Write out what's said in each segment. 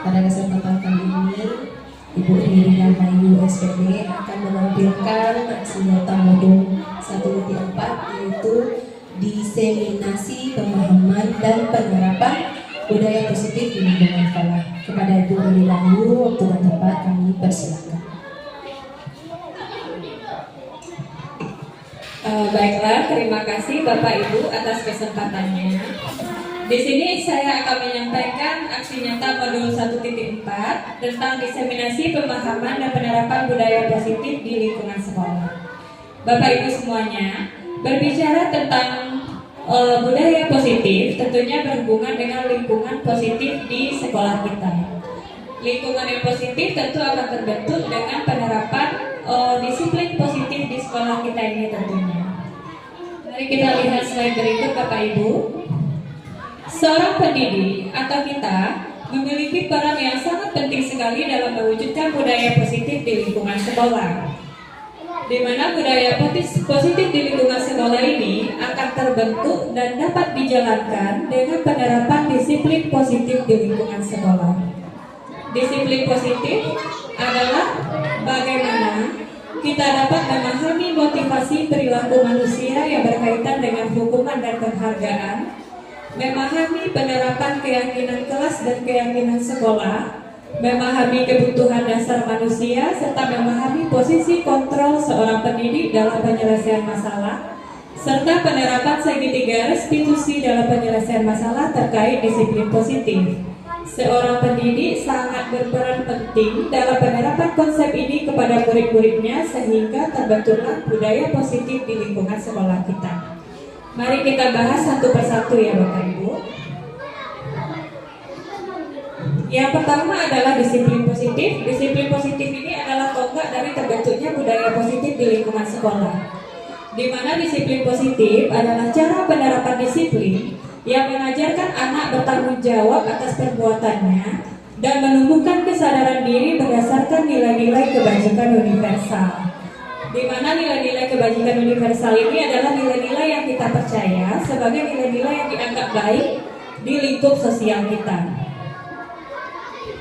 Pada kesempatan kali ini, Ibu Irina Bayu SPD akan menampilkan aksi nyata modul 1.4, yaitu diseminasi pemahaman dan penerapan budaya positif di lingkungan sekolah. Kepada Ibu Irina Bayu, waktu dan tempat kami persilakan. Baiklah, terima kasih Bapak Ibu atas kesempatannya. Di sini saya akan menyampaikan aksi nyata modul 1.4 tentang diseminasi pemahaman dan penerapan budaya positif di lingkungan sekolah. Bapak Ibu semuanya, berbicara tentang budaya positif tentunya berhubungan dengan lingkungan positif di sekolah kita. Lingkungan yang positif tentu akan terbentuk dengan penerapan disiplin positif di sekolah kita ini tentunya. Mari kita lihat slide berikut Bapak Ibu. Seorang pendidik atau kita memiliki peran yang sangat penting sekali dalam mewujudkan budaya positif di lingkungan sekolah. Di mana budaya positif di lingkungan sekolah ini akan terbentuk dan dapat dijalankan dengan penerapan disiplin positif di lingkungan sekolah. Disiplin positif adalah bagaimana kita dapat memahami motivasi perilaku manusia yang berkaitan dengan hukuman dan penghargaan, memahami penerapan keyakinan kelas dan keyakinan sekolah, memahami kebutuhan dasar manusia, serta memahami posisi kontrol seorang pendidik dalam penyelesaian masalah, serta penerapan segitiga restitusi dalam penyelesaian masalah terkait disiplin positif. Seorang pendidik sangat berperan penting dalam penerapan konsep ini kepada murid-muridnya sehingga terbentuklah budaya positif di lingkungan sekolah kita. Mari kita bahas satu persatu ya Bapak Ibu. Yang pertama adalah disiplin positif. Disiplin positif ini adalah tonggak dari terbentuknya budaya positif di lingkungan sekolah. Di mana disiplin positif adalah cara penerapan disiplin yang mengajarkan anak bertanggung jawab atas perbuatannya dan menumbuhkan kesadaran diri berdasarkan nilai-nilai kebajikan universal. Di mana nilai-nilai kebajikan universal ini adalah nilai-nilai yang kita percaya sebagai nilai-nilai yang dianggap baik di lingkup sosial kita.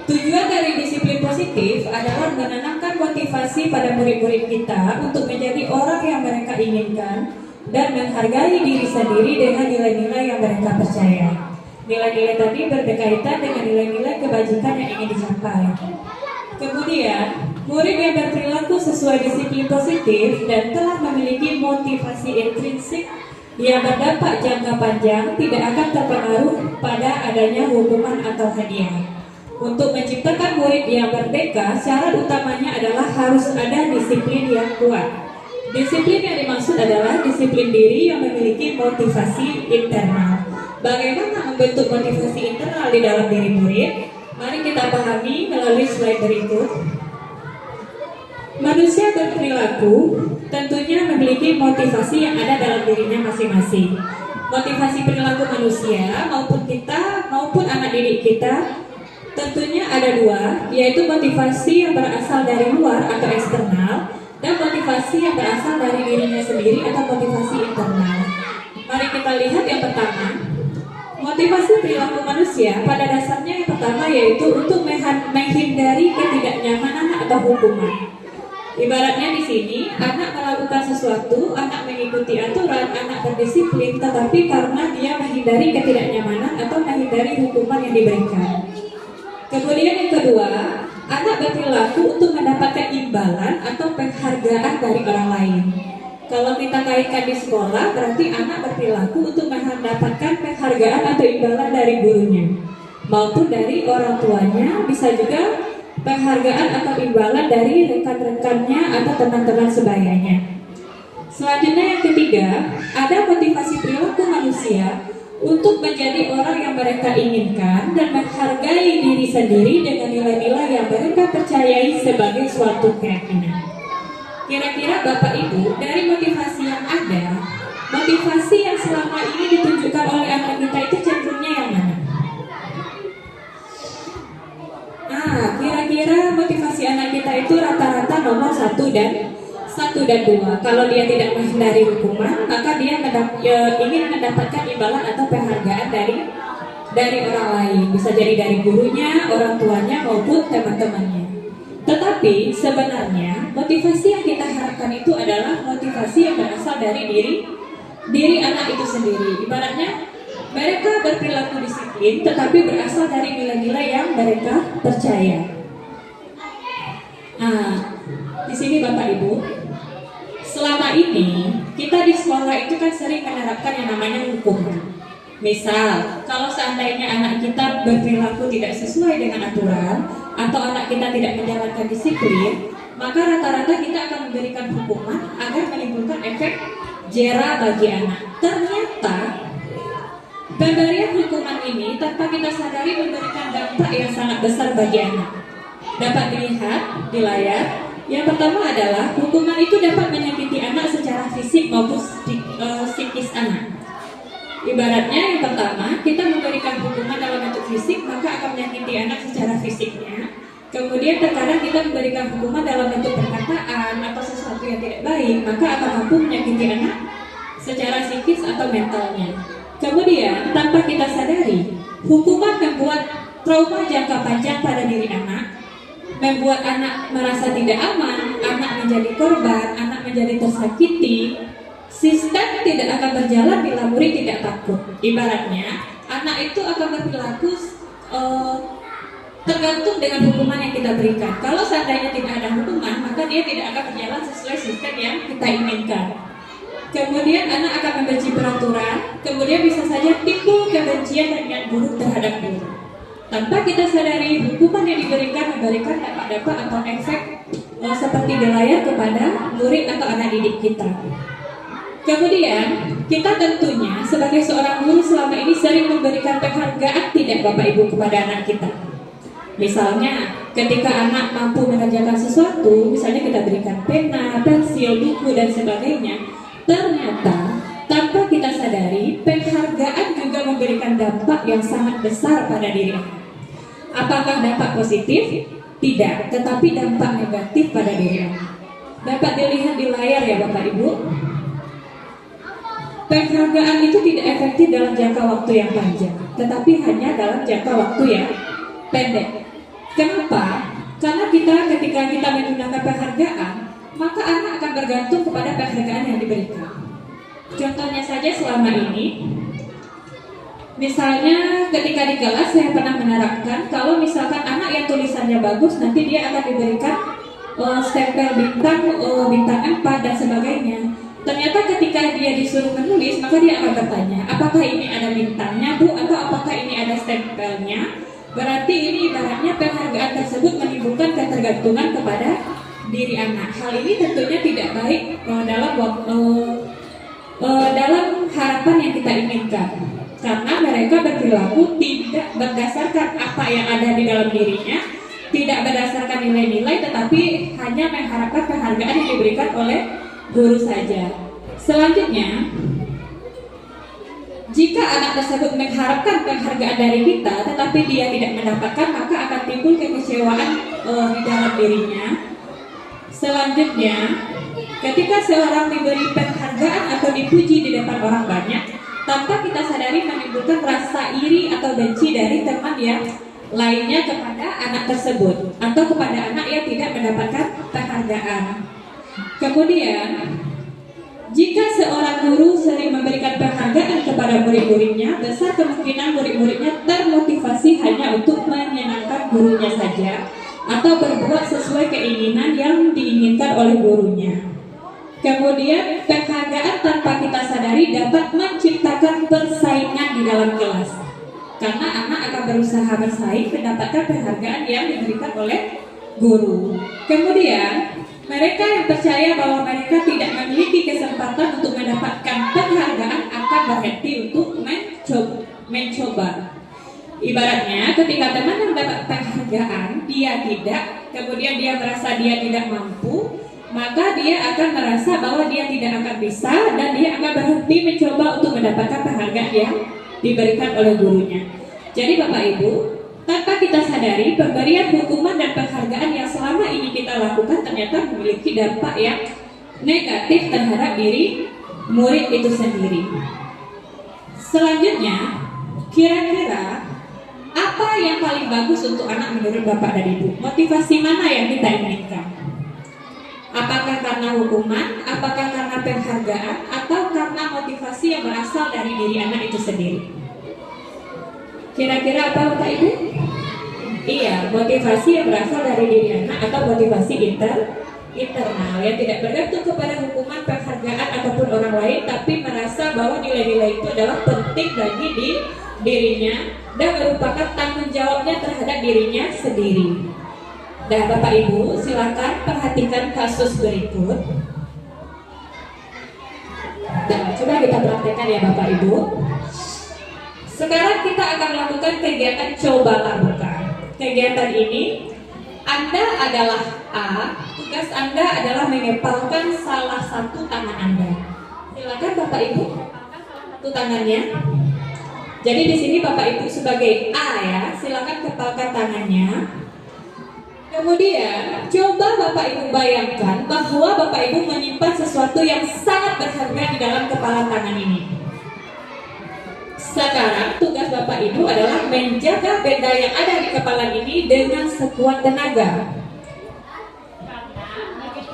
Tujuan dari disiplin positif adalah menanamkan motivasi pada murid-murid kita untuk menjadi orang yang mereka inginkan dan menghargai diri sendiri dengan nilai-nilai yang mereka percaya. Nilai-nilai tadi berkaitan dengan nilai-nilai kebajikan yang ingin dicapai. Kemudian, murid yang berperilaku sesuai disiplin positif dan telah memiliki motivasi intrinsik yang berdampak jangka panjang tidak akan terpengaruh pada adanya hukuman atau hadiah. Untuk menciptakan murid yang merdeka, syarat utamanya adalah harus ada disiplin yang kuat. Disiplin yang dimaksud adalah disiplin diri yang memiliki motivasi internal. Bagaimana membentuk motivasi internal di dalam diri murid? Mari kita pahami melalui slide berikut. Manusia berperilaku tentunya memiliki motivasi yang ada dalam dirinya masing-masing. Motivasi perilaku manusia maupun kita maupun anak didik kita tentunya ada dua, yaitu motivasi yang berasal dari luar atau eksternal dan motivasi yang berasal dari dirinya sendiri atau motivasi internal. Mari kita lihat yang pertama. Motivasi perilaku manusia pada dasarnya yang pertama yaitu untuk menghindari ketidaknyamanan atau hukuman. Ibaratnya di sini, anak melakukan sesuatu, anak mengikuti aturan, anak berdisiplin, tetapi karena dia menghindari ketidaknyamanan atau menghindari hukuman yang diberikan. Kemudian yang kedua, anak berperilaku untuk mendapatkan imbalan atau penghargaan dari orang lain. Kalau kita kaitkan di sekolah, berarti anak berperilaku untuk mendapatkan penghargaan atau imbalan dari gurunya, maupun dari orang tuanya, bisa juga penghargaan atau imbalan dari rekan-rekannya atau teman-teman sebayanya. Selanjutnya yang ketiga, ada motivasi perilaku manusia untuk menjadi orang yang mereka inginkan dan menghargai diri sendiri dengan nilai-nilai yang mereka percayai sebagai suatu keyakinan. Kira-kira Bapak Ibu, dari motivasi yang ada, motivasi yang selama ini ditunjukkan oleh anak kita itu cenderungnya yang mana? Kira-kira motivasi anak kita itu rata-rata nomor 1 dan 2. Kalau dia tidak menghindari hukuman, maka dia ingin mendapatkan imbalan atau penghargaan dari orang lain, bisa jadi dari gurunya, orang tuanya, maupun teman-temannya. Tetapi sebenarnya motivasi yang kita harapkan itu adalah motivasi yang berasal dari diri anak itu sendiri. Ibaratnya mereka berperilaku disiplin, tetapi berasal dari nilai-nilai yang mereka percaya. Nah, di sini Bapak Ibu, selama ini kita di sekolah itu kan sering menerapkan yang namanya hukuman. Misal, kalau seandainya anak kita berperilaku tidak sesuai dengan aturan atau anak kita tidak menjalankan disiplin, maka rata-rata kita akan memberikan hukuman agar menimbulkan efek jera bagi anak. Ternyata pemberian hukuman ini tanpa kita sadari memberikan dampak yang sangat besar bagi anak. Dapat dilihat di layar. Yang pertama adalah hukuman itu dapat menyakiti anak secara fisik maupun psikis anak. Ibaratnya yang pertama, kita memberikan hukuman dalam bentuk fisik, maka akan menyakiti anak secara fisiknya. Kemudian terkadang kita memberikan hukuman dalam bentuk perkataan atau sesuatu yang tidak baik, maka akan mampu menyakiti anak secara psikis atau mentalnya. Kemudian tanpa kita sadari, hukuman membuat trauma jangka panjang pada diri anak, membuat anak merasa tidak aman, anak menjadi korban, anak menjadi tersakiti. Sistem tidak akan berjalan bila murid tidak takut. Ibaratnya, anak itu akan berperilaku tergantung dengan hukuman yang kita berikan. Kalau seandainya tidak ada hukuman, maka dia tidak akan berjalan sesuai sistem yang kita inginkan. Kemudian anak akan membenci peraturan, kemudian bisa saja timbul kebencian dan niat buruk terhadap guru. Tanpa kita sadari, hukuman yang diberikan memberikan dampak-dampak atau efek seperti di layar kepada murid atau anak didik kita. Kemudian, kita tentunya sebagai seorang guru selama ini sering memberikan penghargaan tidak Bapak Ibu kepada anak kita. Misalnya, ketika anak mampu mengerjakan sesuatu, misalnya kita berikan pena, pensil, buku, dan sebagainya, ternyata tanpa kita sadari, penghargaan juga memberikan dampak yang sangat besar pada diri anak. Apakah dampak positif? Tidak, tetapi dampak negatif pada diri anak. Dapat dilihat di layar ya Bapak Ibu. Penghargaan itu tidak efektif dalam jangka waktu yang panjang, tetapi hanya dalam jangka waktu yang pendek. Kenapa? Karena ketika kita menggunakan penghargaan, maka anak akan bergantung kepada penghargaan yang diberikan. Contohnya saja selama ini, misalnya ketika di kelas saya pernah menerapkan, kalau misalkan anak yang tulisannya bagus, nanti dia akan diberikan stempel bintang 4 dan sebagainya. Ternyata ketika dia disuruh menulis, maka dia akan bertanya, apakah ini ada bintangnya Bu, atau apakah ini ada stempelnya? Berarti ini ibaratnya penghargaan tersebut menimbulkan ketergantungan kepada diri anak. Hal ini tentunya tidak baik dalam harapan yang kita inginkan, karena mereka berperilaku tidak berdasarkan apa yang ada di dalam dirinya, tidak berdasarkan nilai-nilai, tetapi hanya mengharapkan penghargaan yang diberikan oleh guru saja. Selanjutnya, jika anak tersebut mengharapkan penghargaan dari kita, tetapi dia tidak mendapatkan, maka akan timbul kekecewaan di dalam dirinya. Selanjutnya, ketika seorang diberi penghargaan atau dipuji di depan orang banyak, tanpa kita sadari menimbulkan rasa iri atau benci dari teman yang lainnya kepada anak tersebut, atau kepada anak yang tidak mendapatkan penghargaan. Kemudian, jika seorang guru sering memberikan penghargaan kepada murid-muridnya, besar kemungkinan murid-muridnya termotivasi hanya untuk menyenangkan gurunya saja, atau berbuat sesuai keinginan yang diinginkan oleh gurunya. Kemudian, penghargaan tanpa kita sadari dapat menciptakan persaingan di dalam kelas, karena anak akan berusaha bersaing mendapatkan penghargaan yang diberikan oleh guru. Kemudian, mereka yang percaya bahwa mereka tidak memiliki kesempatan untuk mendapatkan penghargaan akan berhenti untuk mencoba. Ibaratnya, ketika teman yang mendapat penghargaan, dia tidak, kemudian dia merasa dia tidak mampu, maka dia akan merasa bahwa dia tidak akan bisa, dan dia akan berhenti mencoba untuk mendapatkan penghargaan yang diberikan oleh gurunya. Jadi Bapak Ibu, tanpa kita sadari, pemberian hukuman dan penghargaan yang selama ini kita lakukan ternyata memiliki dampak yang negatif terhadap diri murid itu sendiri. Selanjutnya, Kira-kira apa yang paling bagus untuk anak menurut Bapak dan Ibu? Motivasi mana yang kita inginkan? Apakah karena hukuman, apakah karena penghargaan, atau karena motivasi yang berasal dari diri anak itu sendiri? Kira-kira apa Bapak Ibu? Iya, motivasi yang berasal dari diri anak atau motivasi internal yang tidak bergantung kepada hukuman, penghargaan ataupun orang lain, tapi merasa bahwa nilai-nilai itu adalah penting bagi dirinya dan merupakan tanggung jawabnya terhadap dirinya sendiri. Nah, Bapak Ibu, silakan perhatikan kasus berikut. Nah, coba kita praktekkan ya Bapak Ibu. Sekarang kita akan melakukan kegiatan coba lakukan. Kegiatan ini Anda adalah A, tugas Anda adalah mengepalkan salah satu tangan Anda. Silakan Bapak Ibu, satu tangannya. Jadi di sini Bapak Ibu sebagai A ya, silakan kepalkan tangannya. Kemudian coba Bapak Ibu bayangkan bahwa Bapak Ibu menyimpan sesuatu yang sangat berharga di dalam kepala tangan ini. Sekarang tugas Bapak Ibu adalah menjaga benda yang ada di kepala ini dengan sekuat tenaga.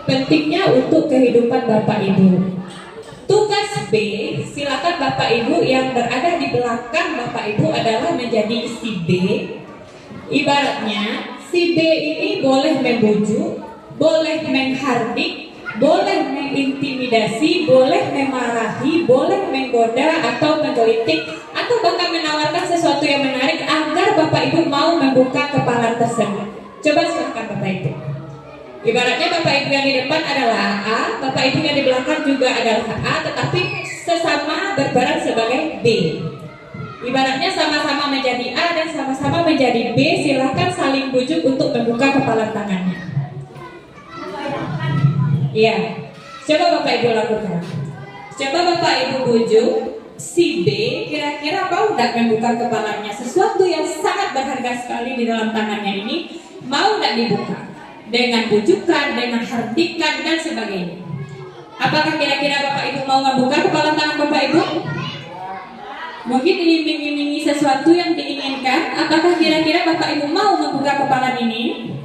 Pentingnya untuk kehidupan Bapak Ibu. Tugas B, silakan Bapak Ibu yang berada di belakang Bapak Ibu adalah menjadi si B. Ibaratnya si B ini boleh membujuk, boleh menghardik, boleh mengintimidasi, boleh memarahi, boleh menggoda atau menggelitik, atau bahkan menawarkan sesuatu yang menarik agar Bapak Ibu mau membuka kepala tersebut. Coba silakan Bapak Ibu. Ibaratnya Bapak Ibu yang di depan adalah A, Bapak Ibu yang di belakang juga adalah A, tetapi sesama berperan sebagai B. Ibaratnya sama-sama menjadi A dan sama-sama menjadi B, silakan saling bujuk untuk membuka kepala tangannya. Iya, coba Bapak Ibu lakukan. Coba Bapak Ibu bujuk si B, kira-kira mau tidak membuka kepalanya? Sesuatu yang sangat berharga sekali di dalam tangannya ini, mau tidak dibuka? Dengan bujukan, dengan hardikan dan sebagainya. Apakah kira-kira Bapak Ibu mau membuka kepala tangan Bapak Ibu? Mungkin diiming-imingi sesuatu yang diinginkan. Apakah kira-kira Bapak Ibu mau membuka kepala ini?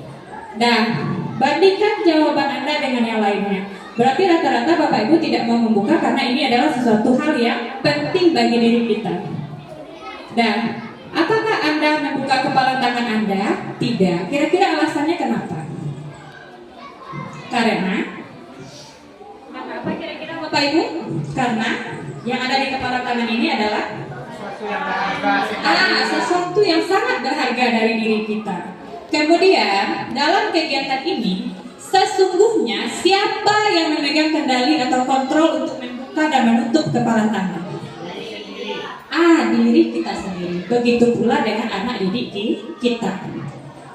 Nah, bandingkan jawaban Anda dengan yang lainnya. Berarti rata-rata Bapak Ibu tidak mau membuka karena ini adalah sesuatu hal yang penting bagi diri kita. Dan apakah Anda membuka kepala tangan Anda? Tidak. Kira-kira alasannya kenapa? Karena apa kira-kira Bapak Ibu? Karena yang ada di kepala tangan ini adalah sesuatu yang sangat berharga dari diri kita. Kemudian dalam kegiatan ini sesungguhnya siapa yang memegang kendali atau kontrol untuk membuka dan menutup kepala tangan? Diri kita sendiri. Begitu pula dengan anak didik kita.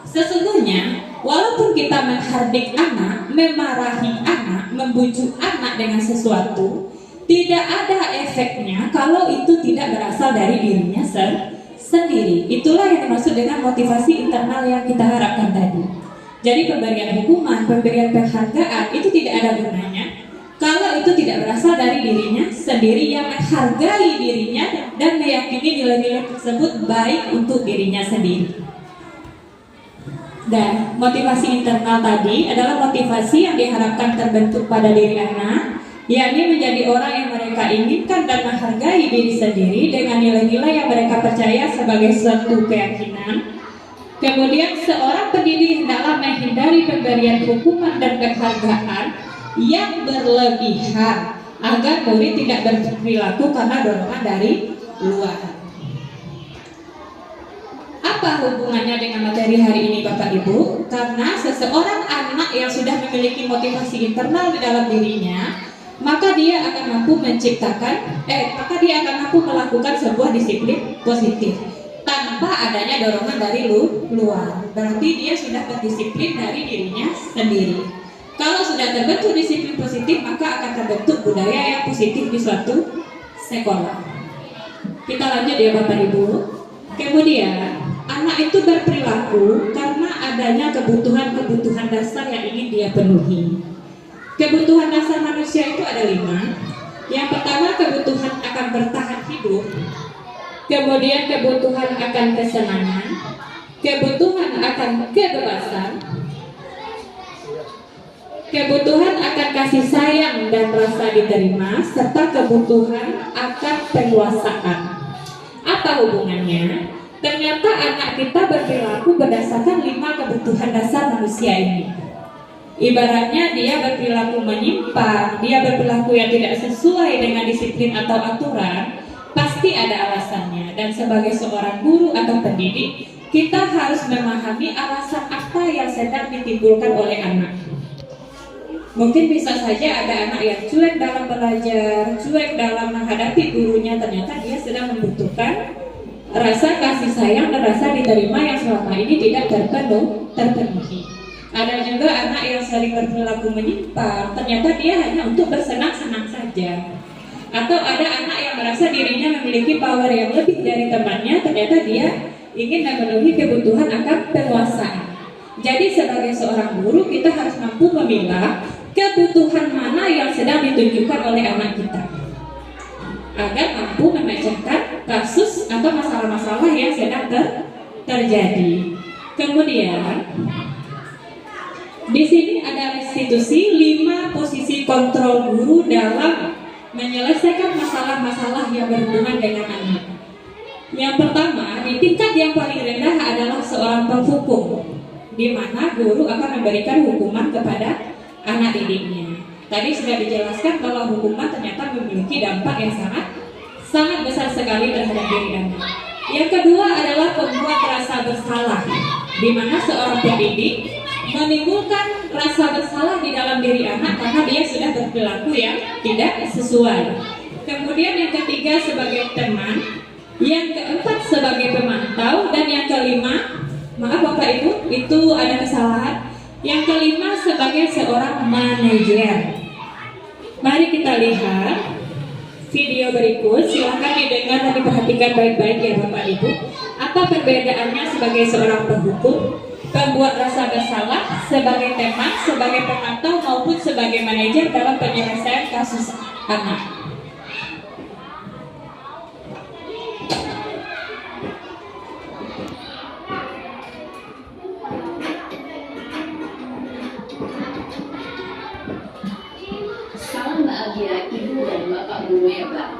Sesungguhnya walaupun kita menghardik anak, memarahi anak, membujuk anak dengan sesuatu, tidak ada efeknya kalau itu tidak berasal dari dirinya sendiri. Itulah yang dimaksud dengan motivasi internal yang kita harapkan tadi. Jadi pemberian hukuman, pemberian penghargaan itu tidak ada gunanya kalau itu tidak berasal dari dirinya sendiri yang menghargai dirinya dan meyakini nilai-nilai tersebut baik untuk dirinya sendiri. Dan motivasi internal tadi adalah motivasi yang diharapkan terbentuk pada diri anak, yakni menjadi orang yang mereka inginkan dan menghargai diri sendiri dengan nilai-nilai yang mereka percaya sebagai suatu keyakinan. Kemudian seorang pendidik hendaklah menghindari pemberian hukuman dan penghargaan yang berlebihan agar murid tidak berperilaku karena dorongan dari luar. Apa hubungannya dengan materi hari ini Bapak Ibu? Karena seseorang anak yang sudah memiliki motivasi internal di dalam dirinya, maka dia akan mampu melakukan sebuah disiplin positif tanpa adanya dorongan dari luar. Berarti dia sudah berdisiplin dari dirinya sendiri. Kalau sudah terbentuk disiplin positif, maka akan terbentuk budaya yang positif di suatu sekolah. Kita lanjut ya Bapak Ibu. Kemudian anak itu berperilaku karena adanya kebutuhan-kebutuhan dasar yang ingin dia penuhi. Kebutuhan dasar manusia itu ada 5. Yang pertama, kebutuhan akan bertahan hidup. kemudian kebutuhan akan kesenangan, kebutuhan akan kebebasan, kebutuhan akan kasih sayang dan rasa diterima, serta kebutuhan akan penguasaan. Apa hubungannya? Ternyata anak kita berperilaku berdasarkan 5 kebutuhan dasar manusia ini. Ibaratnya dia berperilaku menyimpang, dia berperilaku yang tidak sesuai dengan disiplin atau aturan, pasti ada alasannya. Dan sebagai seorang guru atau pendidik, kita harus memahami alasan apa yang sedang ditimbulkan oleh anak. Mungkin bisa saja ada anak yang cuek dalam belajar, cuek dalam menghadapi gurunya, ternyata dia sedang membutuhkan rasa kasih sayang dan rasa diterima yang selama ini tidak terpenuhi. Ada juga anak yang sering berperilaku menyimpang, ternyata dia hanya untuk bersenang-senang saja. Atau ada anak yang merasa dirinya memiliki power yang lebih dari temannya, ternyata dia ingin memenuhi kebutuhan akan penguasaan. Jadi sebagai seorang guru, kita harus mampu memilah kebutuhan mana yang sedang ditunjukkan oleh anak kita, agar mampu memecahkan kasus atau masalah-masalah yang sedang terjadi. Kemudian di sini ada restitusi 5 posisi kontrol guru dalam menyelesaikan masalah-masalah yang berhubungan dengan anak. Yang pertama, di tingkat yang paling rendah adalah seorang penghukum, di mana guru akan memberikan hukuman kepada anak didiknya. Tadi sudah dijelaskan bahwa hukuman ternyata memiliki dampak yang sangat besar sekali terhadap diri anak. Yang kedua adalah pembuat rasa bersalah, di mana seorang pendidik menimbulkan rasa bersalah di dalam diri anak karena dia sudah berperilaku yang tidak sesuai. Kemudian yang ketiga sebagai teman, yang keempat sebagai pemantau, dan yang kelima, maaf Bapak Ibu, itu ada kesalahan. Yang kelima sebagai seorang manajer. Mari kita lihat video berikut, silahkan didengar dan diperhatikan baik-baik ya Bapak Ibu. Apa perbedaannya sebagai seorang penghukum, pembuat rasa bersalah, sebagai teman, sebagai pemantau, maupun sebagai manajer dalam penyelesaian kasus anak. Salam bahagia Ibu dan Bapak Guru hebat.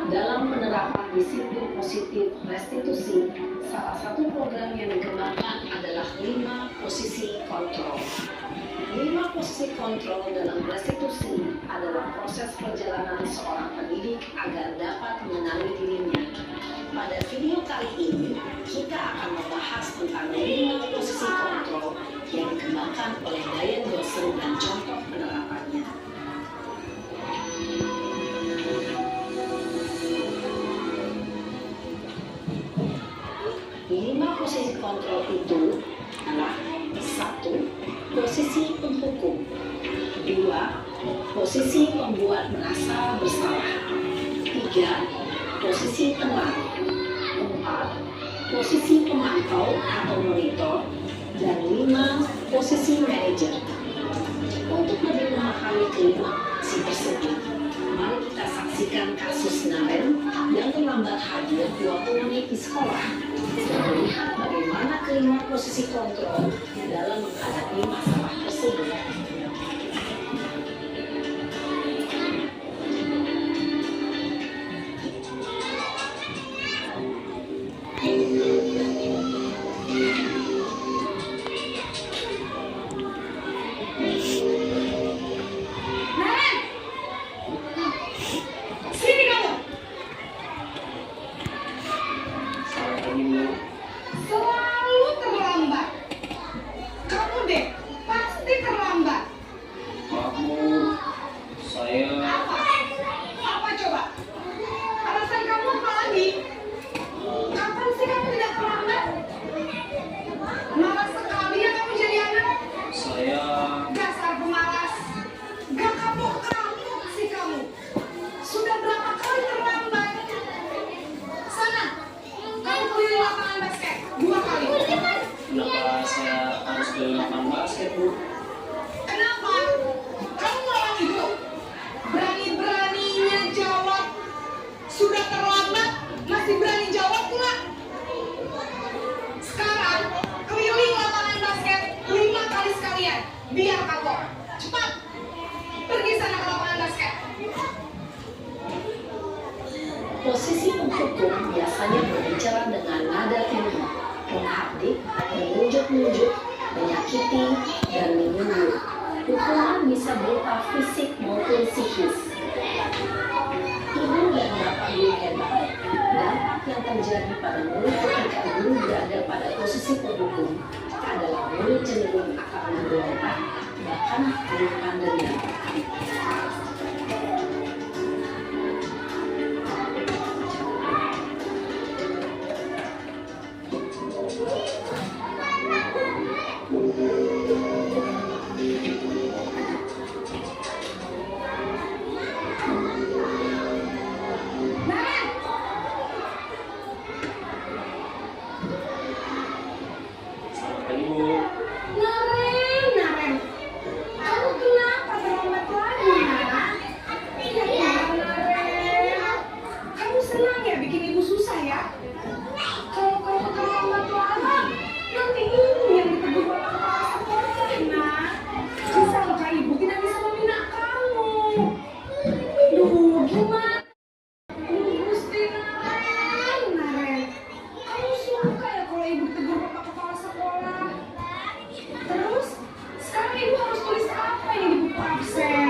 Dalam penerapan disiplin positif restitusi, salah satu program yang dikembangkan adalah 5 posisi kontrol. 5 posisi kontrol dalam restitusi adalah proses perjalanan seorang pendidik agar dapat mengenali dirinya. Pada video kali ini, kita akan membahas tentang 5 posisi kontrol yang dikembangkan oleh Diane Dawson dan contoh penerapannya. 5 posisi kontrol itu adalah 1. Posisi penghukum, 2. Posisi pembuat merasa bersalah, 3. Posisi teman, 4. Posisi pemantau atau monitor, dan 5. Posisi manajer. Untuk lebih memahami kelima posisi tersebut, mari kita saksikan kasus Naren yang terlambat hadir 20 menit di sekolah dan melihat bagaimana kelima posisi kontrol dalam menghadapi masalah tersebut. Selalu terlambat. Kamu deh, pasti terlambat. Maaf Bu, saya Apa coba? Alasan kamu apa lagi? Kapan sih kamu tidak terlambat? Malas sekali ya kamu jadi anak. saya Dasar pemalas. Gak kapok sih kamu. Sudah berapa kali terlambat? Sana, kamu keliling lapangan basket 2 kali. kenapa saya harus keliling lapangan basket Bu? Kenapa? Kamu melawan ibu. Berani-beraninya jawab. Sudah terlambat, masih berani jawab. biar kapok. Cepat, pergi sana ke lapangan basket. Posisi penghukum biasanya berbicara dengan nada tinggi, menghardik, menunjuk-nunjuk, menyakiti, dan menyindir. Hukuman bisa berupa fisik maupun psikis. Ibu dan bapak guru hebat, dampak yang terjadi pada murid ketika guru berada pada posisi penghukum adalah murid cenderung akan memberontak, bahkan menyimpan dendam. Selamat pagi, Bu. Naren, kamu kenapa terlambat lagi, Nak? Ya, Naren, kamu senang ya bikin ibu susah ya? Kalau kamu terlambat lagi, nanti ibu yang ditegur bapak kepala sekolah, Nak. Disangka ibu tidak bisa membina kamu. Duh, gimana? Gusti Naren, kamu suka ya kalau ibu ditegur bapak kepala sekolah? Terus, sekarang ibu harus tulis apa ini di buku absen?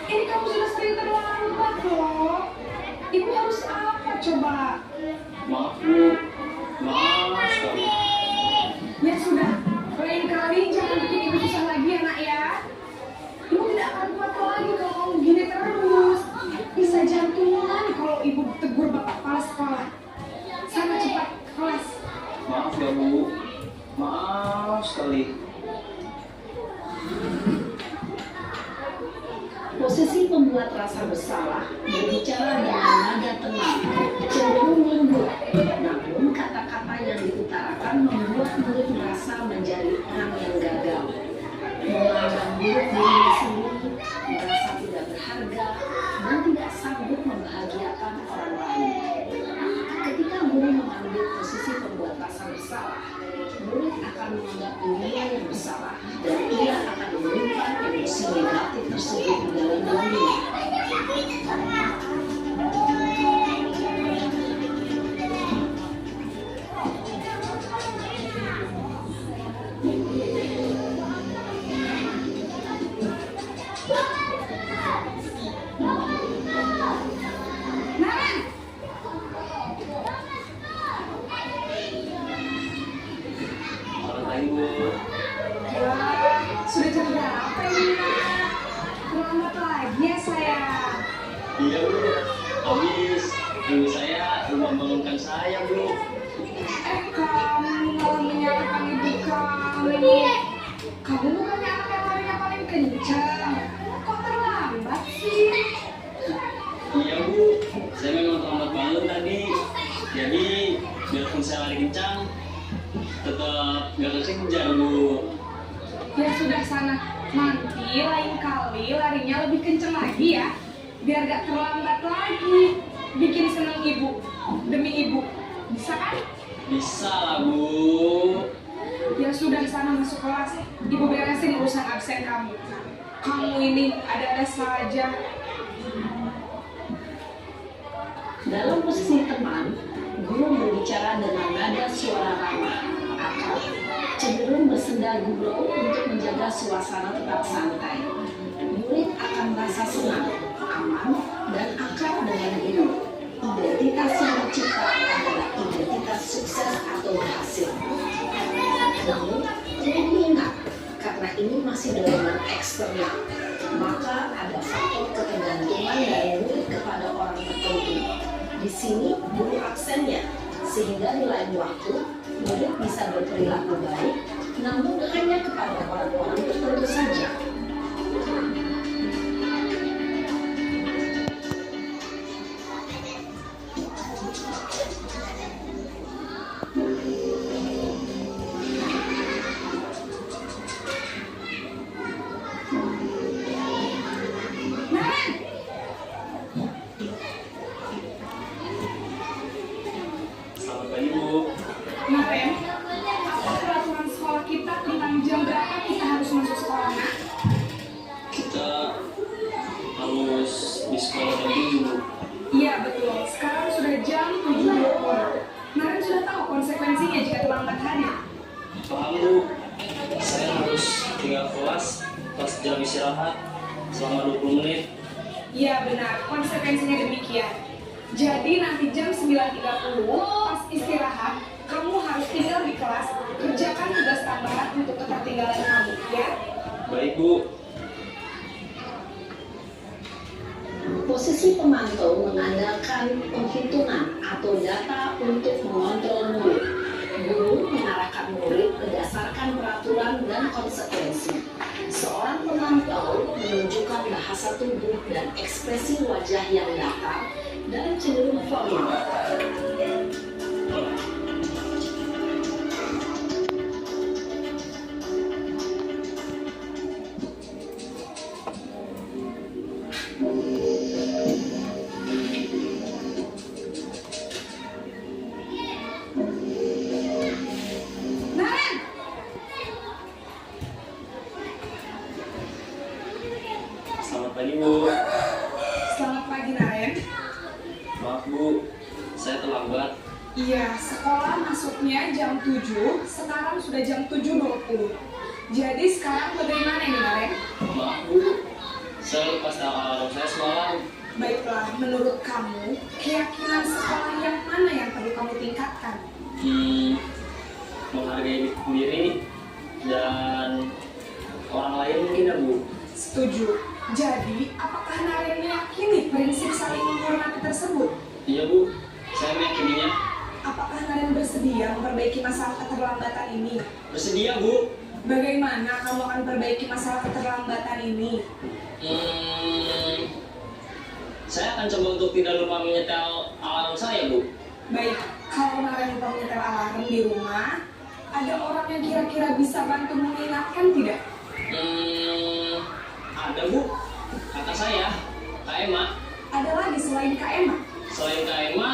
Ini kamu sudah sering terlambat loh. Ibu harus apa coba? Maaf, Bu. Maaf sekali. Ya sudah, lain kali jangan bikin ibu susah lagi ya nak ya. Ibu tidak akan kuat lagi kalau kamu gini terus. Bisa jantungan kalau ibu tegur bapak kepala sekolah. Sana cepat ke kelas. Maaf ya, Bu. Maaf sekali. Posisi pembuat rasa bersalah berbicara dengan nada tenang, cenderung lembut, namun kata-kata yang diutarakan membuat murid merasa menjadi orang yang gagal, memandang buruk dirinya sendiri, merasa tidak berharga, dan tidak sanggup membahagiakan orang lain. Ketika guru mengambil posisi pembuat rasa bersalah, murid akan menganggap dirinya yang bersalah dan ia akan menyimpan emosi negatif tersebut di dalam dirinya. Naren, Selamat pagi, Bu. wah, sudah jam berapa ini nak? Terlambat lagi ya sayang. Iya, Bu. Habis ibu saya membangunkan saya, Bu. Kamu malah menyalahkan ibu kamu. Kamu bukannya anak yang larinya paling kencang. Kok terlambat sih? Iya, Bu. Saya memang terlambat bangun tadi. Jadi, biarpun saya lari kencang, tetap gak kekejar, Bu. Ya sudah sana. Nanti lain kali larinya lebih kencang lagi ya. Biar gak terlambat lagi. Bikin seneng ibu. Demi ibu. Bisa kan? Bisa lah, Bu. Ya sudah sana masuk kelas. Ibu beresin urusan absen kamu. Kamu ini ada-ada saja. Dalam posisi teman, guru berbicara dengan nada suara ramah, akrab, cenderung bersenda gurau untuk menjaga suasana tetap santai. Murid akan merasa senang, aman, dan akrab dengan guru. Identitas yang tercipta adalah identitas sukses atau berhasil. Namun, perlu diingat, karena ini masih dorongan eksternal, maka ada faktor ketergantungan dari murid kepada orang tertentu. Di sini guru absennya, sehingga di lain waktu murid bisa berperilaku baik, namun hanya kepada orang-orang tertentu saja. Naren! Selamat pagi, Bu. Naren, apa peraturan sekolah kita tentang jam berapa kita harus masuk terlambat hadir. Paham Bu, saya harus tinggal kelas pas jam istirahat selama 20 menit. Iya benar, konsekuensinya demikian. Jadi nanti jam 9.30 pas istirahat, kamu harus tinggal di kelas, kerjakan tugas tambahan untuk ketertinggalan kamu, ya. Baik Bu. Posisi pemantau mengandalkan penghitungan atau data untuk mengontrol murid. Guru mengarahkan murid berdasarkan peraturan dan konsekuensi. Seorang pemantau menunjukkan bahasa tubuh dan ekspresi wajah yang datar dan cenderung formal. Naren, Selamat pagi Bu. selamat pagi Naren. Maaf Bu, saya terlambat. Iya, sekolah masuknya jam 7, sekarang sudah jam 7.20. Jadi sekarang bagaimana nih Naren? Maaf Bu, saya lupa alarm saya semalam. Baiklah, menurut kamu, keyakinan sekolah yang mana yang perlu kamu tingkatkan? Menghargai diri sendiri dan orang lain mungkin ya Bu. Setuju. Jadi, apakah Naren meyakini prinsip saling menghormati tersebut? Iya Bu, saya meyakininya. Apakah Naren bersedia memperbaiki masalah keterlambatan ini? Bersedia Bu. Bagaimana kamu akan perbaiki masalah keterlambatan ini? Saya akan coba untuk tidak lupa menyetel alarm saya Bu. Baik, kalau Naren lupa menyetel alarm di rumah, ada orang yang kira-kira bisa bantu mengingatkan tidak? Ada Bu, kata saya, Kak Emma. Ada lagi selain Kak Emma? Selain Kak Emma,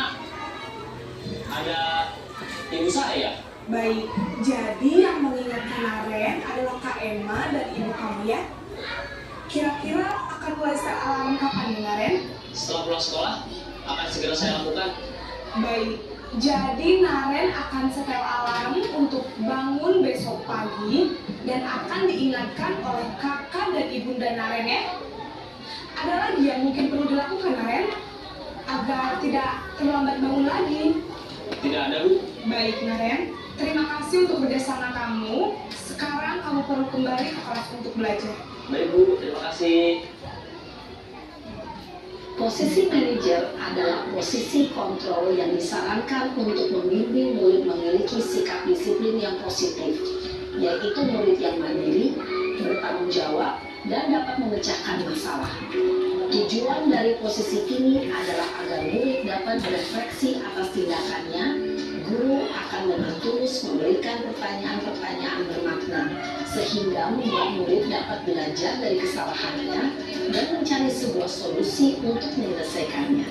ada ibu saya. Baik, jadi yang mengingatkan Naren adalah Kak Emma dan ibu kamu ya? Kira-kira akan mulai setel alarm kapan nih Naren? Setelah pulang sekolah, akan segera saya lakukan. Baik, jadi Naren akan setel alarm untuk bangun besok pagi dan akan diingatkan oleh kakak dan ibunda Naren ya. Ada lagi yang mungkin perlu dilakukan Naren agar tidak terlambat bangun lagi. Tidak ada Bu. Baik Naren, terima kasih untuk kerjasama kamu. Sekarang kamu perlu kembali ke kelas untuk belajar. Baik Bu, terima kasih. Posisi manajer adalah posisi kontrol yang disarankan untuk membimbing murid memiliki sikap disiplin yang positif, yaitu murid yang mandiri, bertanggung jawab, dan dapat memecahkan masalah. Tujuan dari posisi ini adalah agar murid dapat berefleksi atas tindakannya. Guru akan dengan tulus memberikan pertanyaan-pertanyaan bermakna, sehingga membuat murid dapat belajar dari kesalahannya dan mencari sebuah solusi untuk menyelesaikannya.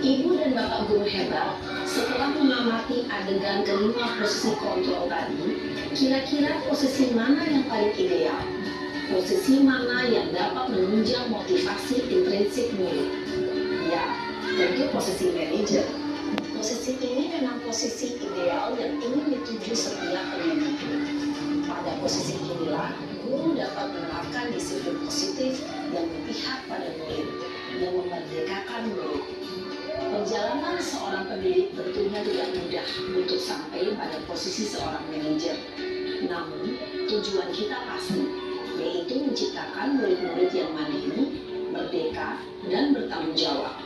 Ibu dan Bapak guru hebat, setelah mengamati adegan kelima posisi kontrol tadi, kira-kira posisi mana yang paling ideal? Posisi mana yang dapat menunjang motivasi intrinsik murid? Ya, tentu posisi manajer. Posisi ini memang posisi ideal yang ingin dituju setiap pendidik. Pada posisi inilah, guru dapat menerapkan disiplin positif yang berpihak pada murid, yang memerdekakan murid. Perjalanan seorang pendidik tentunya tidak mudah untuk sampai pada posisi seorang manajer. Namun, tujuan kita pasti, yaitu menciptakan murid-murid yang mandiri, merdeka, dan bertanggung jawab.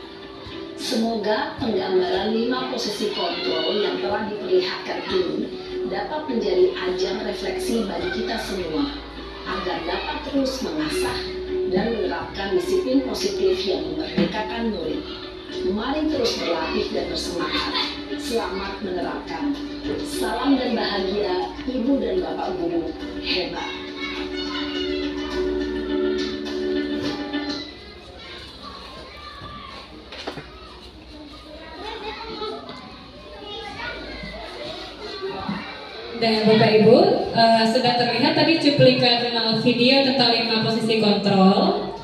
Semoga penggambaran 5 posisi kontrol yang telah diperlihatkan ini dapat menjadi ajang refleksi bagi kita semua, agar dapat terus mengasah dan menerapkan disiplin positif yang memerdekakan murid. Mari terus berlatih dan bersemangat. Selamat menerapkan. Salam dan bahagia, Ibu dan Bapak Guru hebat. Dan Bapak Ibu, sudah terlihat tadi cuplikan video tentang 5 posisi kontrol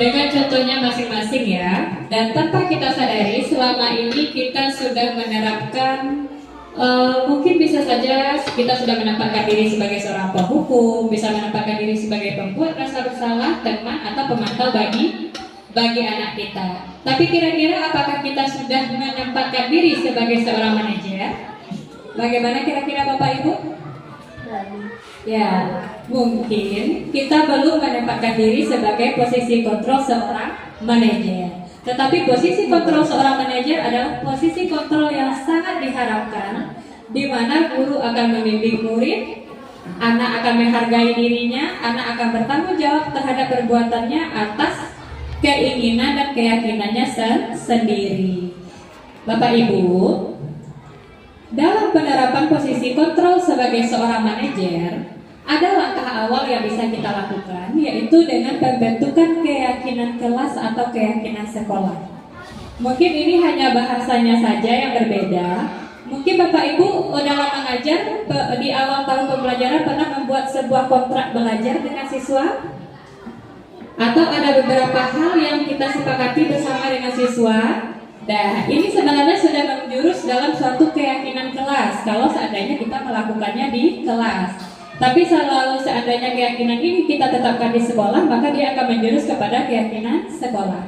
dengan contohnya masing-masing ya. Dan tanpa kita sadari, selama ini kita sudah menerapkan Mungkin bisa saja kita sudah menempatkan diri sebagai seorang penghukum, bisa menempatkan diri sebagai pembuat rasa bersalah, teman atau pemantau bagi anak kita. Tapi kira-kira apakah kita sudah menempatkan diri sebagai seorang manajer? Bagaimana kira-kira Bapak Ibu? Ya, mungkin kita belum menempatkan diri sebagai posisi kontrol seorang manajer. Tetapi posisi kontrol seorang manajer adalah posisi kontrol yang sangat diharapkan, di mana guru akan membimbing murid, anak akan menghargai dirinya, anak akan bertanggung jawab terhadap perbuatannya atas keinginan dan keyakinannya sendiri. Bapak Ibu, dalam penerapan posisi kontrol sebagai seorang manajer, ada langkah awal yang bisa kita lakukan, yaitu dengan pembentukan keyakinan kelas atau keyakinan sekolah. Mungkin ini hanya bahasanya saja yang berbeda. Mungkin Bapak Ibu dalam mengajar di awal tahun pembelajaran pernah membuat sebuah kontrak belajar dengan siswa? Atau ada beberapa hal yang kita sepakati bersama dengan siswa? Nah, ini sebenarnya sudah menjurus dalam suatu keyakinan kelas kalau seandainya kita melakukannya di kelas. Tapi selalu seandainya keyakinan ini kita tetapkan di sekolah, maka dia akan menjurus kepada keyakinan sekolah.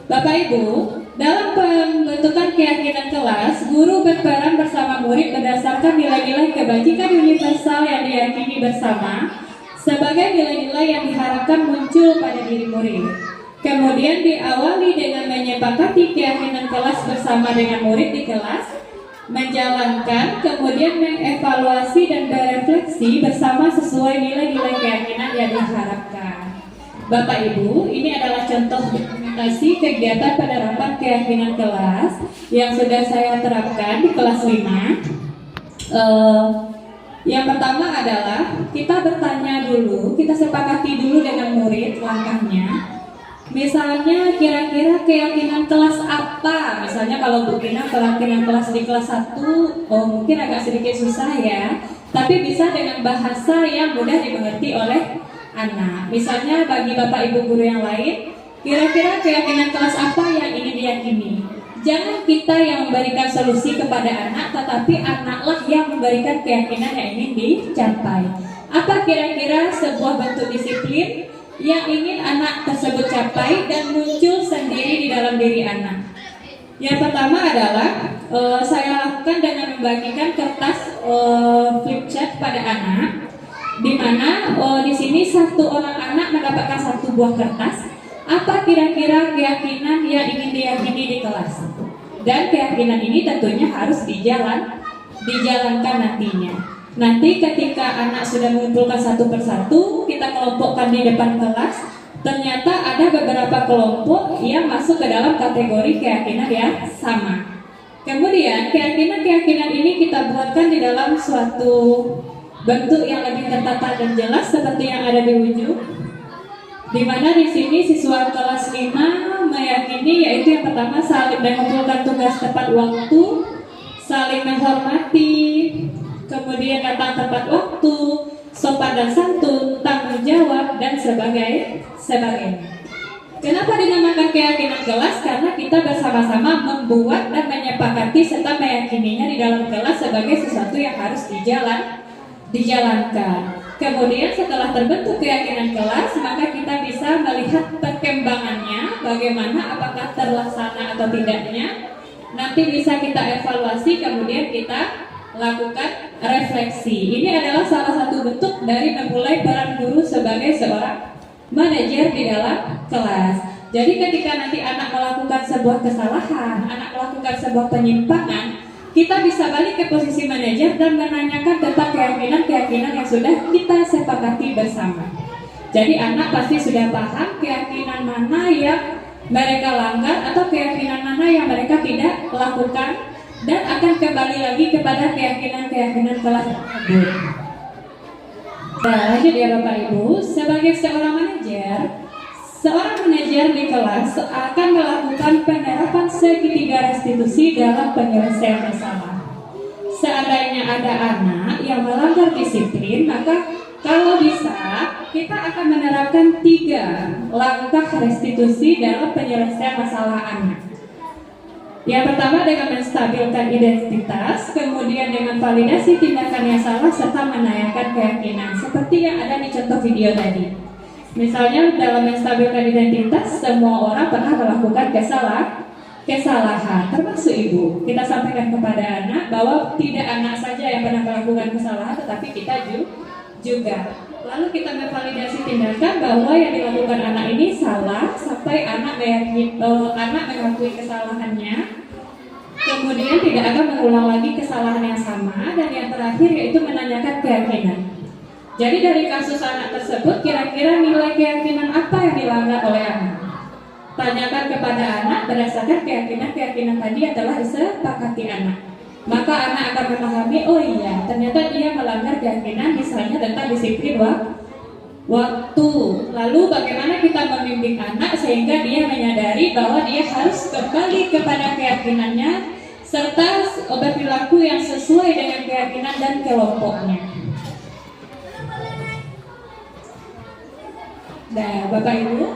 Bapak Ibu, dalam pembentukan keyakinan kelas, guru berperan bersama murid berdasarkan nilai-nilai kebajikan universal yang diyakini bersama sebagai nilai-nilai yang diharapkan muncul pada diri murid. Kemudian diawali dengan menyepakati keyakinan kelas bersama dengan murid di kelas, menjalankan, kemudian mengevaluasi dan berefleksi bersama sesuai nilai-nilai keyakinan yang diharapkan. Bapak Ibu, ini adalah contoh dokumentasi kegiatan penerapan keyakinan kelas yang sudah saya terapkan di kelas 5. Yang pertama adalah kita bertanya dulu, kita sepakati dulu dengan murid langkahnya. Misalnya kira-kira keyakinan kelas apa? Misalnya kalau Bu Gina keyakinan kelas di kelas 1, mungkin agak sedikit susah ya. Tapi bisa dengan bahasa yang mudah dimengerti oleh anak. Misalnya bagi Bapak Ibu guru yang lain, kira-kira keyakinan kelas apa yang ingin diyakini? Jangan kita yang memberikan solusi kepada anak, tetapi anaklah yang memberikan keyakinan yang ingin dicapai. Apa kira-kira sebuah bentuk disiplin yang ingin anak tersebut capai dan muncul sendiri di dalam diri anak? Yang pertama adalah saya lakukan dengan membagikan kertas flip chart pada anak, di mana di sini satu orang anak mendapatkan satu buah kertas. Apa kira-kira keyakinan yang ingin diyakini di kelas? Dan keyakinan ini tentunya harus dijalankan nantinya. Nanti ketika anak sudah mengumpulkan satu persatu, kita kelompokkan di depan kelas. Ternyata ada beberapa kelompok yang masuk ke dalam kategori keyakinan yang sama. Kemudian keyakinan-keyakinan ini kita buatkan di dalam suatu bentuk yang lebih tertata dan jelas seperti yang ada di ujung. Di mana di sini siswa kelas 5 meyakini, yaitu yang pertama saling mengumpulkan tugas tepat waktu, saling menghormati, kemudian datang tepat waktu, sopan dan santun, tanggung jawab, dan sebagainya. Kenapa dinamakan keyakinan kelas? Karena kita bersama-sama membuat dan menyepakati serta meyakininya di dalam kelas sebagai sesuatu yang harus dijalankan. Kemudian setelah terbentuk keyakinan kelas, maka kita bisa melihat perkembangannya, bagaimana apakah terlaksana atau tidaknya. Nanti bisa kita evaluasi, kemudian kita lakukan refleksi. Ini adalah salah satu bentuk dari memulai peran guru sebagai seorang manajer di dalam kelas. Jadi ketika nanti anak melakukan sebuah kesalahan, anak melakukan sebuah penyimpangan, kita bisa balik ke posisi manajer dan menanyakan tentang keyakinan-keyakinan yang sudah kita sepakati bersama. Jadi anak pasti sudah paham keyakinan mana yang mereka langgar atau keyakinan mana yang mereka tidak lakukan, dan akan kembali lagi kepada keyakinan-keyakinan kelas tersebut. Nah, lanjut ya Bapak Ibu, sebagai seorang manajer di kelas akan melakukan penerapan segitiga restitusi dalam penyelesaian masalah. Seandainya ada anak yang melanggar disiplin, maka kalau bisa kita akan menerapkan 3 langkah restitusi dalam penyelesaian masalah anak. Yang pertama dengan menstabilkan identitas, kemudian dengan validasi tindakan yang salah serta menanyakan keyakinan seperti yang ada di contoh video tadi. Misalnya dalam menstabilkan identitas, semua orang pernah melakukan kesalahan, termasuk ibu. Kita sampaikan kepada anak bahwa tidak anak saja yang pernah melakukan kesalahan, tetapi kita juga. Lalu kita memvalidasi tindakan bahwa yang dilakukan anak ini salah sampai anak mengakui kesalahannya. Kemudian tidak akan mengulang lagi kesalahan yang sama, dan yang terakhir yaitu menanyakan keyakinan. Jadi dari kasus anak tersebut, kira-kira nilai keyakinan apa yang dilanggar oleh anak? Tanyakan kepada anak berdasarkan keyakinan tadi adalah disepakati anak. Maka anak akan memahami, oh iya, ternyata dia melanggar keyakinan misalnya tentang disiplin waktu. Lalu bagaimana kita membimbing anak sehingga dia menyadari bahwa dia harus kembali kepada keyakinannya serta berperilaku yang sesuai dengan keyakinan dan kelompoknya. Nah, Bapak Ibu,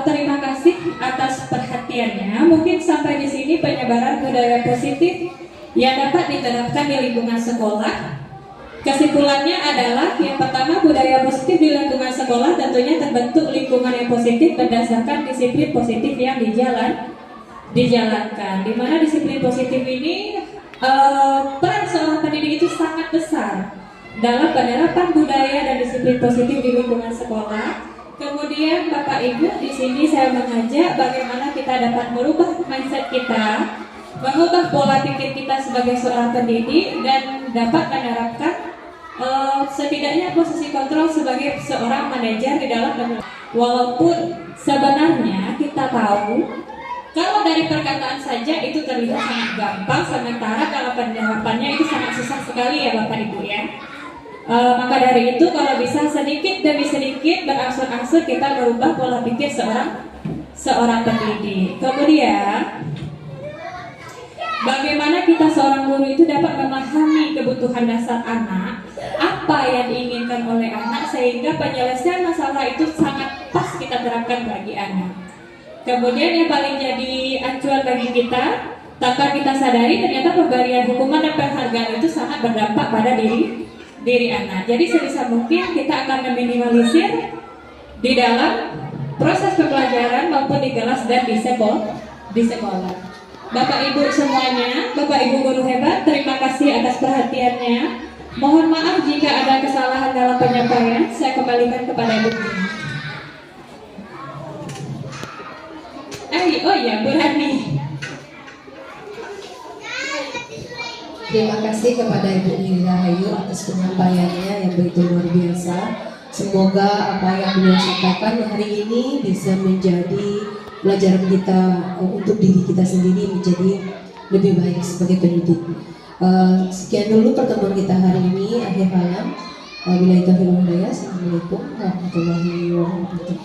terima kasih atas perhatiannya. Mungkin sampai di sini penyebaran budaya positif yang dapat diterapkan di lingkungan sekolah. Kesimpulannya adalah yang pertama, budaya positif di lingkungan sekolah tentunya terbentuk lingkungan yang positif berdasarkan disiplin positif yang dijalankan. Di mana disiplin positif ini peran seorang pendidik itu sangat besar dalam penerapan budaya dan disiplin positif di lingkungan sekolah. Kemudian Bapak Ibu, di sini saya mengajak bagaimana kita dapat merubah mindset kita, mengubah pola pikir kita sebagai seorang pendidik, dan dapat menerapkan setidaknya posisi kontrol sebagai seorang manajer di dalam. Walaupun sebenarnya kita tahu kalau dari perkataan saja itu terlihat sangat gampang, sementara kalau penerapannya itu sangat susah sekali ya Bapak Ibu ya. Maka dari itu kalau bisa sedikit demi sedikit berangsur-angsur kita merubah pola pikir seorang pendidik. Kemudian bagaimana kita seorang guru itu dapat memahami kebutuhan dasar anak, apa yang diinginkan oleh anak, sehingga penyelesaian masalah itu sangat pas kita terapkan bagi anak. Kemudian yang paling jadi acuan bagi kita, tanpa kita sadari ternyata pemberian hukuman dan penghargaan itu sangat berdampak pada diri anak. Jadi sebisa mungkin kita akan meminimalisir di dalam proses pembelajaran maupun di kelas dan di sekolah. Bapak Ibu semuanya, Bapak Ibu guru hebat, terima kasih atas perhatiannya. Mohon maaf jika ada kesalahan dalam penyampaian. Saya kembalikan kepada Ibu. Oh iya, Bu Rani. Terima kasih kepada Ibu Nini Rahayu atas penyampaiannya yang begitu luar biasa. Semoga apa yang beliau sampaikan hari ini bisa menjadi pelajaran kita untuk diri kita sendiri menjadi lebih baik sebagai pendidik. Sekian dulu pertemuan kita hari ini. Akhir kalam. Wabillahi taufiq wal hidayah. Assalamualaikum warahmatullahi wabarakatuh.